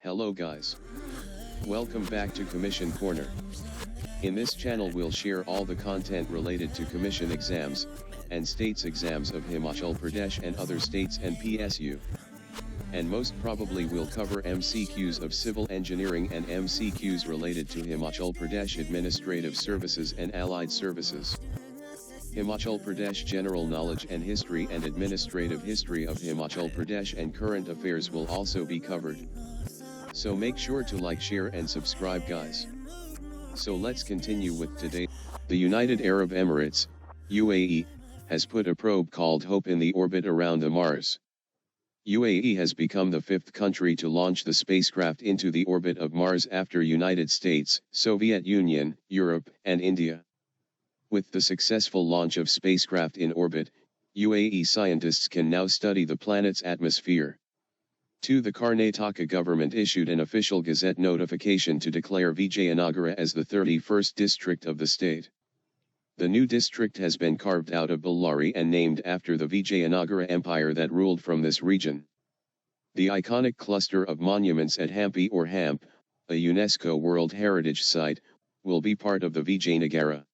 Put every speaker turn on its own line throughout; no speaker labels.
Hello guys. Welcome back to Commission Corner. In this channel we'll share all the content related to commission exams, and states exams of Himachal Pradesh and other states and PSU. And most probably we'll cover MCQs of civil engineering and MCQs related to Himachal Pradesh Administrative Services and Allied Services. Himachal Pradesh General Knowledge and History and Administrative History of Himachal Pradesh and Current Affairs will also be covered. So make sure to like, share and subscribe guys. So let's continue with today. The United Arab Emirates, UAE, has put a probe called HOPE in the orbit around the Mars. UAE has become the fifth country to launch the spacecraft into the orbit of Mars after United States, Soviet Union, Europe, and India. With the successful launch of spacecraft in orbit, UAE scientists can now study the planet's atmosphere. 2. The Karnataka government issued an official gazette notification to declare Vijayanagara as the 31st district of the state. The new district has been carved out of Ballari and named after the Vijayanagara Empire that ruled from this region. The iconic cluster of monuments at Hampi or Hamp, a UNESCO World Heritage Site, will be part of the Vijayanagara.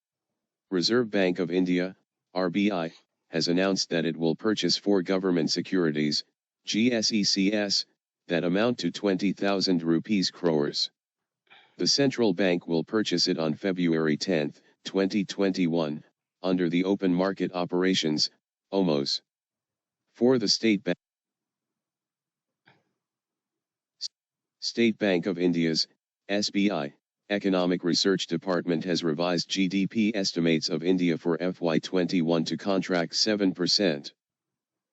Reserve Bank of India, RBI, has announced that it will purchase 4 government securities, GSECS, that amount to 20,000 rupees crores. The central bank will purchase it on February 10, 2021, under the Open Market Operations, OMOS. For the State Bank of India's, SBI, Economic Research Department has revised GDP estimates of India for FY21 to contract 7%.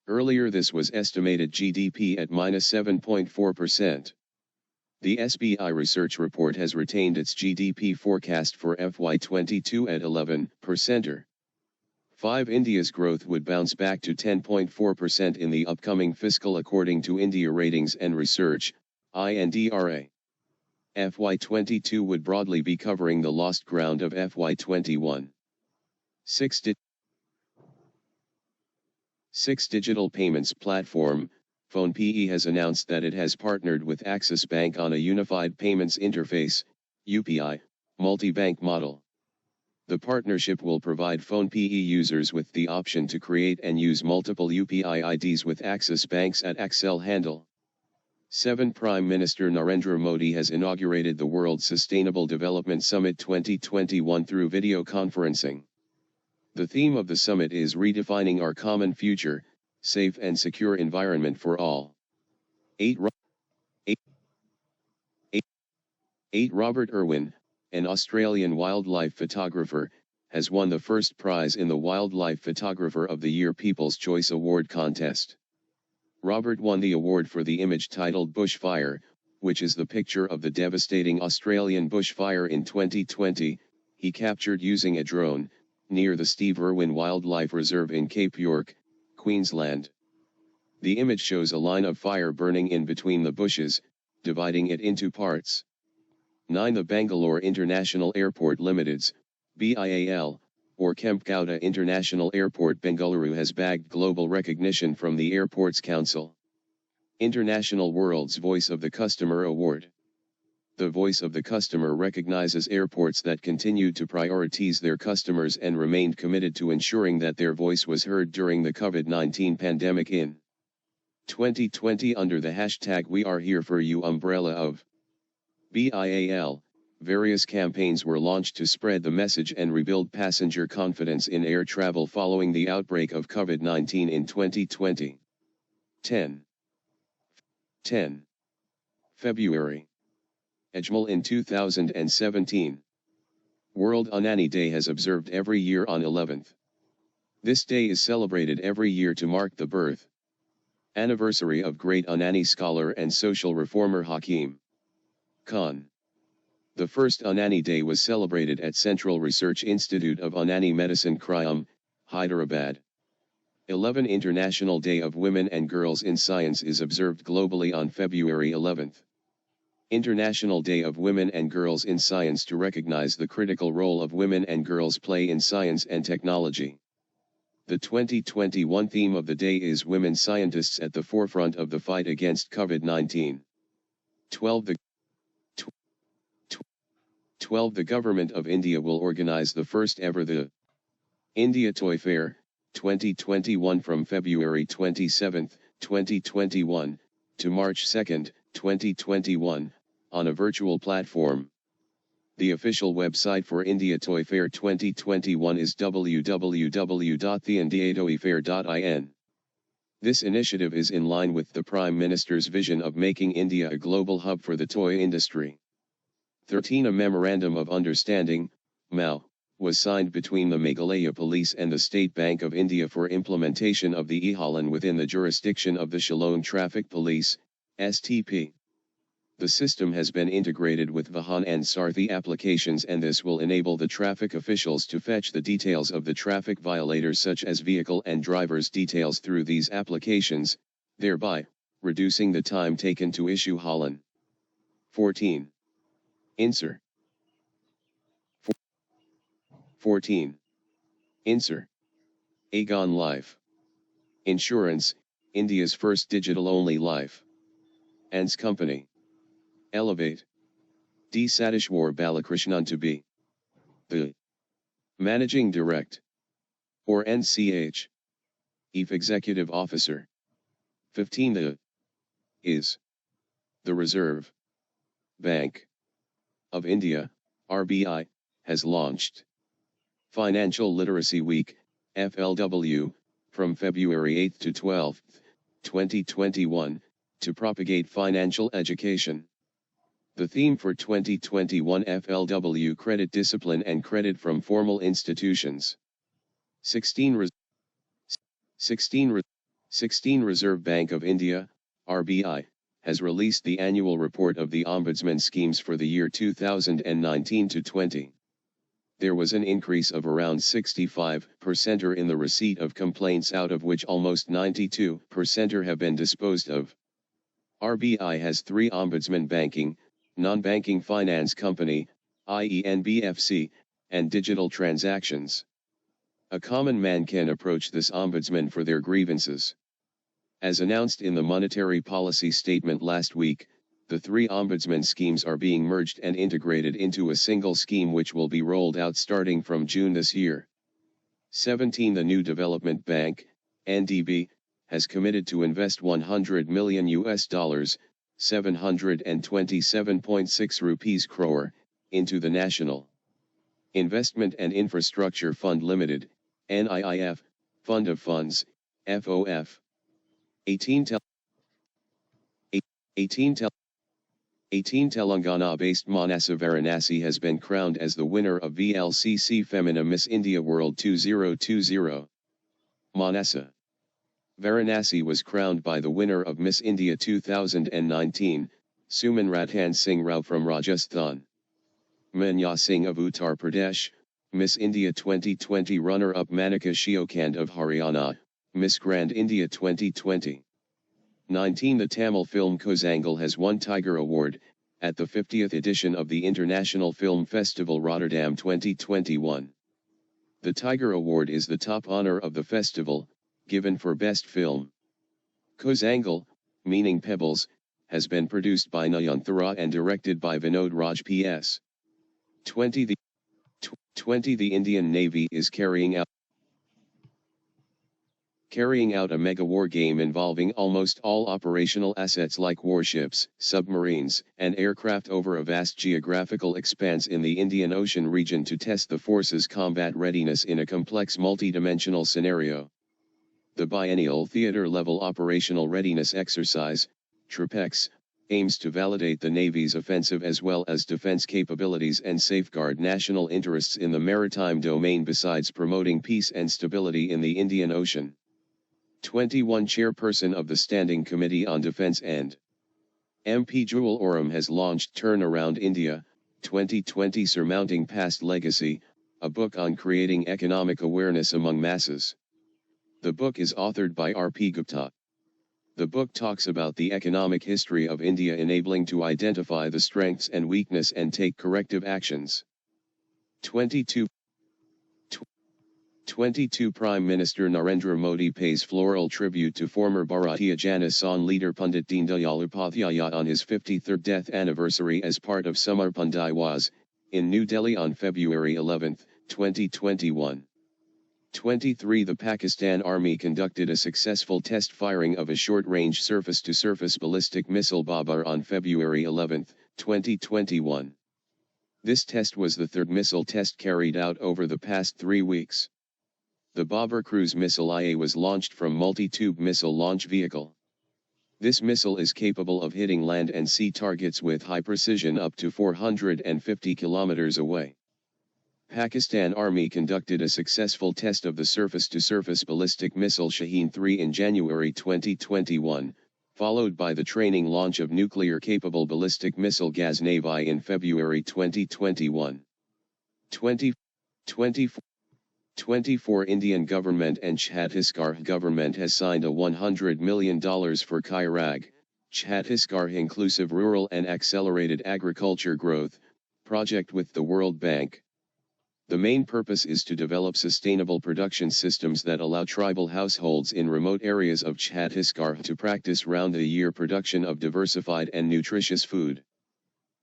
Earlier this was estimated GDP at -7.4%. The SBI research report has retained its GDP forecast for FY22 at 11%. 5. India's growth would bounce back to 10.4% in the upcoming fiscal according to India Ratings and Research, INDRA. FY22 would broadly be covering the lost ground of FY21. 6. Digital payments platform, PhonePe has announced that it has partnered with Axis Bank on a unified payments interface, UPI, multi-bank model. The partnership will provide PhonePe users with the option to create and use multiple UPI IDs with Axis Bank's @Axel handle. 7. Prime Minister Narendra Modi has inaugurated the World Sustainable Development Summit 2021 through video conferencing. The theme of the summit is redefining our common future, safe and secure environment for all. 8. Robert Irwin, an Australian wildlife photographer, has won the first prize in the Wildlife Photographer of the Year People's Choice Award contest. Robert won the award for the image titled Bushfire, which is the picture of the devastating Australian bushfire in 2020, he captured using a drone, near the Steve Irwin Wildlife Reserve in Cape York, Queensland. The image shows a line of fire burning in between the bushes, dividing it into parts. 9. The Bangalore International Airport Limited's, BIAL, or Kempegowda International Airport Bengaluru has bagged global recognition from the Airports Council. International World's Voice of the Customer Award. The Voice of the Customer recognizes airports that continued to prioritize their customers and remained committed to ensuring that their voice was heard during the COVID-19 pandemic in 2020 under the hashtag We Are Here For You umbrella of BIAL. Various campaigns were launched to spread the message and rebuild passenger confidence in air travel following the outbreak of COVID-19 in 2020. 10. February. Ajmal in 2017. World Unani Day has observed every year on 11th. This day is celebrated every year to mark the birth anniversary of great Unani scholar and social reformer Hakim Khan. The first Unani Day was celebrated at Central Research Institute of Unani Medicine Kriam, Hyderabad. 11. International Day of Women and Girls in Science is observed globally on February 11th. International Day of Women and Girls in Science to recognize the critical role of women and girls play in science and technology. The 2021 theme of the day is Women Scientists at the Forefront of the Fight Against COVID-19. 12. The Government of India will organize the first ever the India Toy Fair 2021 from February 27, 2021 to March 2, 2021 on a virtual platform. The official website for India Toy Fair 2021 is www.theindiatoyfair.in. This initiative is in line with the Prime Minister's vision of making India a global hub for the toy industry. 13. A Memorandum of Understanding, MOU, was signed between the Meghalaya Police and the State Bank of India for implementation of the e-Hallan within the jurisdiction of the Shillong Traffic Police, STP. The system has been integrated with Vahan and Sarthi applications, and this will enable the traffic officials to fetch the details of the traffic violators such as vehicle and driver's details through these applications, thereby reducing the time taken to issue Hallan. 14. Insur. 14. Insur. Aegon Life Insurance, India's first digital-only life and company. Elevate. D. Satishwar Balakrishnan to be the Managing Director, or NCH, Chief Executive Officer. 15. The is the Reserve Bank of India, RBI, has launched Financial Literacy Week, FLW, from February 8 to 12, 2021, to propagate financial education. The theme for 2021 FLW: Credit Discipline and Credit from Formal Institutions. 16. Reserve Bank of India, RBI, has released the annual report of the Ombudsman schemes for the year 2019 to 20. There was an increase of around 65% in the receipt of complaints, out of which almost 92% have been disposed of. RBI has 3 Ombudsman banking, non-banking finance company, i.e. NBFC, and digital transactions. A common man can approach this ombudsman for their grievances. As announced in the monetary policy statement last week, the 3 ombudsman schemes are being merged and integrated into a single scheme which will be rolled out starting from June this year. 17. The New Development Bank, NDB, has committed to invest $100 million, $727.6 rupees crore, into the National Investment and Infrastructure Fund Limited, NIIF, Fund of Funds, FOF. 18 Telangana-based Manasa Varanasi has been crowned as the winner of VLCC Femina Miss India World 2020. Manasa Varanasi was crowned by the winner of Miss India 2019, Suman Rathan Singh Rao from Rajasthan. Manya Singh of Uttar Pradesh, Miss India 2020 runner-up Manika Shiokand of Haryana, Miss Grand India 2020. 19. The Tamil film Constable has won Tiger Award at the 50th edition of the International Film Festival Rotterdam 2021. The Tiger Award is the top honor of the festival, given for best film. Constable, meaning Pebbles, has been produced by Nayanthara and directed by Vinod Raj PS. 20. The Indian Navy is carrying out a mega-war game involving almost all operational assets like warships, submarines, and aircraft over a vast geographical expanse in the Indian Ocean region to test the force's combat readiness in a complex multi-dimensional scenario. The biennial theater-level operational readiness exercise, TREPEX, aims to validate the Navy's offensive as well as defense capabilities and safeguard national interests in the maritime domain besides promoting peace and stability in the Indian Ocean. 21. Chairperson of the Standing Committee on Defence and MP Jewel Oram has launched Turnaround India, 2020 Surmounting Past Legacy, a book on creating economic awareness among masses. The book is authored by R.P. Gupta. The book talks about the economic history of India, enabling to identify the strengths and weakness and take corrective actions. 22. 22 Prime Minister Narendra Modi pays floral tribute to former Bharatiya Janasangh leader Pandit Deendayal Upadhyaya on his 53rd death anniversary as part of Samarpan Diwas, in New Delhi on February 11, 2021. 23 The Pakistan Army conducted a successful test firing of a short-range surface-to-surface ballistic missile Babar on February 11, 2021. This test was the third missile test carried out over the past 3 weeks. The Babar cruise missile IA was launched from multi-tube missile launch vehicle. This missile is capable of hitting land and sea targets with high precision up to 450 kilometers away. Pakistan Army conducted a successful test of the surface-to-surface ballistic missile Shaheen-3 in January 2021, followed by the training launch of nuclear-capable ballistic missile Ghaznavi in February 2021. 24 Indian government and Chhattisgarh government has signed a $100 million for Kairag, Chhattisgarh Inclusive Rural and Accelerated Agriculture Growth project with the World Bank. The main purpose is to develop sustainable production systems that allow tribal households in remote areas of Chhattisgarh to practice round-the-year production of diversified and nutritious food.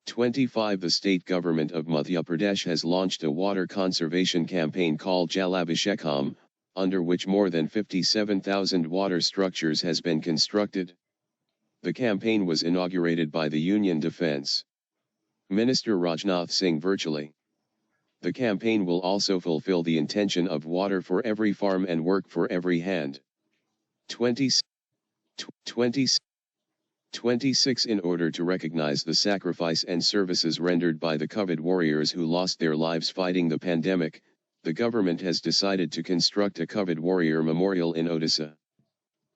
25 The state government of Madhya Pradesh has launched a water conservation campaign called Jalabhishekam, under which more than 57,000 water structures has been constructed. The campaign was inaugurated by the Union Defence Minister Rajnath Singh virtually. The campaign will also fulfill the intention of water for every farm and work for every hand. 26 In order to recognize the sacrifice and services rendered by the COVID warriors who lost their lives fighting the pandemic, the government has decided to construct a COVID warrior memorial in Odisha.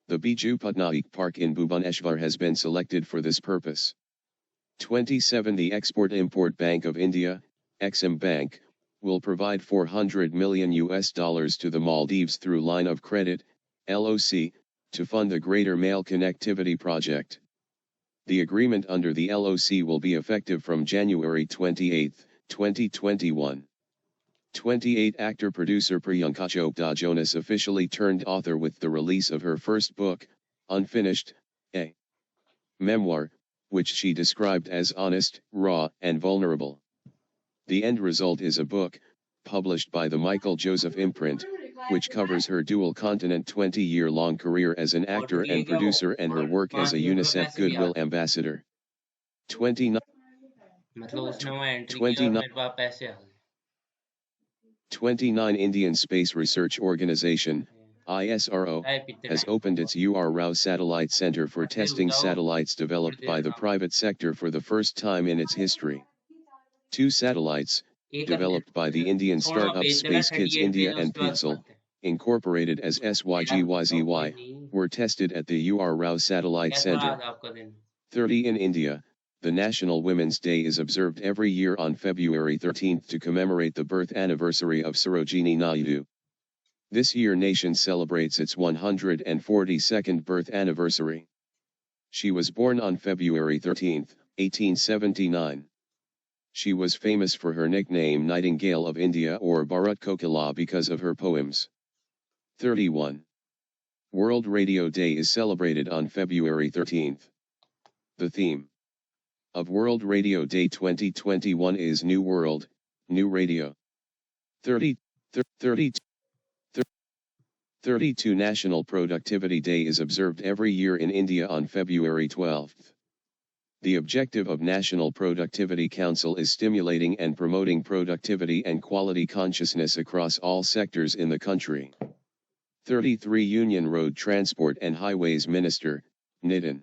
The Biju Patnaik Park in Bhubaneswar has been selected for this purpose. 27 The Export-Import Bank of India, Exim Bank, will provide $400 million to the Maldives through Line of Credit, LOC, to fund the Greater Mail Connectivity Project. The agreement under the LOC will be effective from January 28, 2021. 28 Actor-producer Priyanka Chopra Jonas officially turned author with the release of her first book, Unfinished, a memoir, which she described as honest, raw, and vulnerable. The end result is a book, published by the Michael Joseph imprint, which covers her dual-continent 20-year-long career as an actor and producer and her work as a UNICEF Goodwill Ambassador. 29 Indian Space Research Organization, ISRO, has opened its U.R. Rao Satellite Center for testing satellites developed by the private sector for the first time in its history. 2 satellites, developed by the Indian startup Space Kids India and PIDSL, incorporated as SYGYZY, were tested at the U.R. Rao Satellite Center. 30 In India, the National Women's Day is observed every year on February 13 to commemorate the birth anniversary of Sarojini Naidu. This year nation celebrates its 142nd birth anniversary. She was born on February 13, 1879. She was famous for her nickname Nightingale of India or Bharat Kokila because of her poems. 31. World Radio Day is celebrated on February 13. The theme of World Radio Day 2021 is New World, New Radio. 32 National Productivity Day is observed every year in India on February 12. The objective of National Productivity Council is stimulating and promoting productivity and quality consciousness across all sectors in the country. 33 Union Road Transport and Highways Minister, Nitin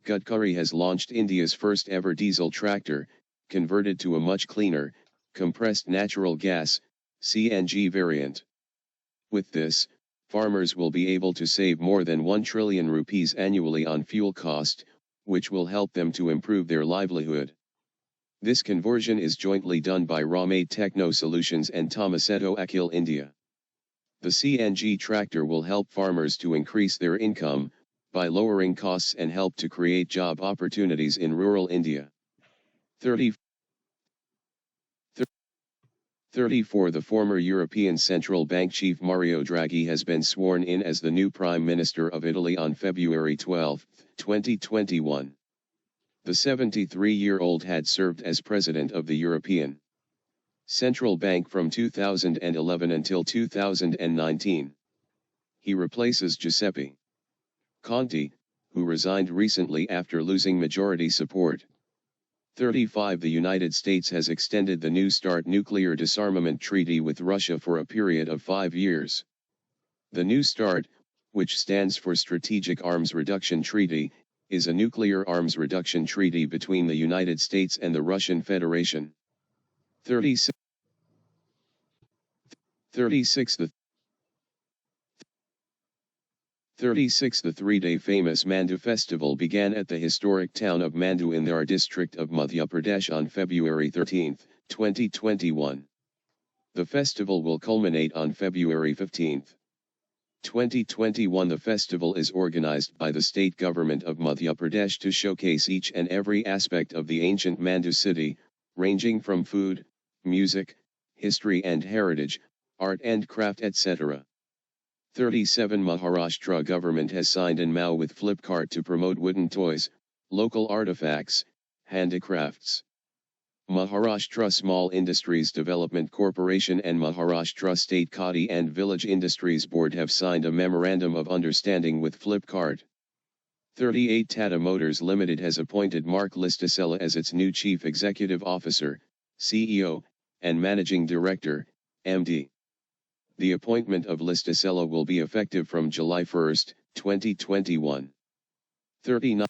Gadkari has launched India's first ever diesel tractor, converted to a much cleaner, compressed natural gas, CNG variant. With this, farmers will be able to save more than 1 trillion rupees annually on fuel cost, which will help them to improve their livelihood. This conversion is jointly done by Ramade Techno Solutions and Tomasetto Akil India. The CNG tractor will help farmers to increase their income, by lowering costs and help to create job opportunities in rural India. 34 The former European Central Bank chief Mario Draghi has been sworn in as the new Prime Minister of Italy on February 12, 2021. The 73-year-old had served as President of the European Central Bank from 2011 until 2019. He replaces Giuseppe Conte, who resigned recently after losing majority support. 35 The United States has extended the New START nuclear disarmament treaty with Russia for a period of 5 years. The New START, which stands for Strategic Arms Reduction Treaty, is a nuclear arms reduction treaty between the United States and the Russian Federation. 36 The three-day famous Mandu festival began at the historic town of Mandu in the district of Madhya Pradesh on February 13, 2021. The festival will culminate on February 15, 2021. The festival is organized by the state government of Madhya Pradesh to showcase each and every aspect of the ancient Mandu city, ranging from food, music, history and heritage, art and craft, etc. 37 Maharashtra government has signed an MOU with Flipkart to promote wooden toys, local artifacts, handicrafts. Maharashtra Small Industries Development Corporation and Maharashtra State Khadi and Village Industries Board have signed a memorandum of understanding with Flipkart. 38 Tata Motors Limited has appointed Mark Listasella as its new Chief Executive Officer, CEO, and Managing Director, MD. The appointment of Listasella will be effective from July 1, 2021. 39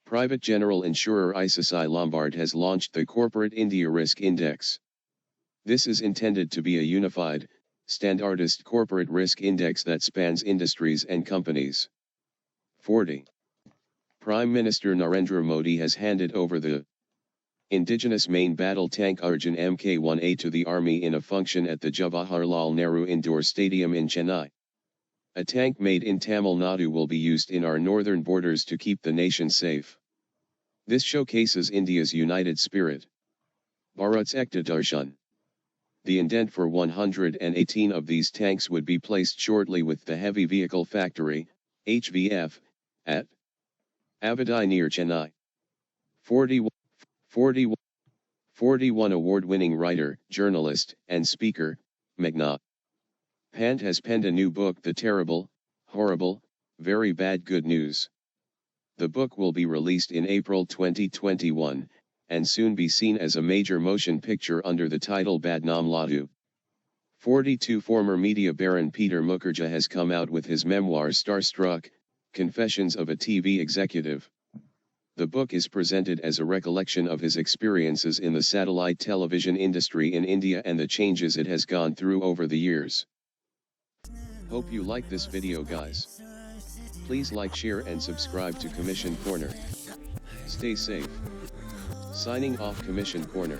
Private general insurer ICICI Lombard has launched the Corporate India Risk Index. This is intended to be a unified, standardized corporate risk index that spans industries and companies. 40. Prime Minister Narendra Modi has handed over the indigenous main battle tank Arjun Mk1A to the army in a function at the Jawaharlal Nehru Indoor Stadium in Chennai. A tank made in Tamil Nadu will be used in our northern borders to keep the nation safe. This showcases India's united spirit. Bharat's Ekta Darshan. The indent for 118 of these tanks would be placed shortly with the Heavy Vehicle Factory, HVF, at Avadai near Chennai. 41 award-winning writer, journalist, and speaker, Meghna Pant has penned a new book, The Terrible, Horrible, Very Bad Good News. The book will be released in April 2021, and soon be seen as a major motion picture under the title Badnaam Laddu. 42 Former media baron Peter Mukherjee has come out with his memoir Starstruck, Confessions of a TV Executive. The book is presented as a recollection of his experiences in the satellite television industry in India and the changes it has gone through over the years. Hope you like this video, guys. Please like, share and subscribe to Commission Corner. Stay safe. Signing off, Commission Corner.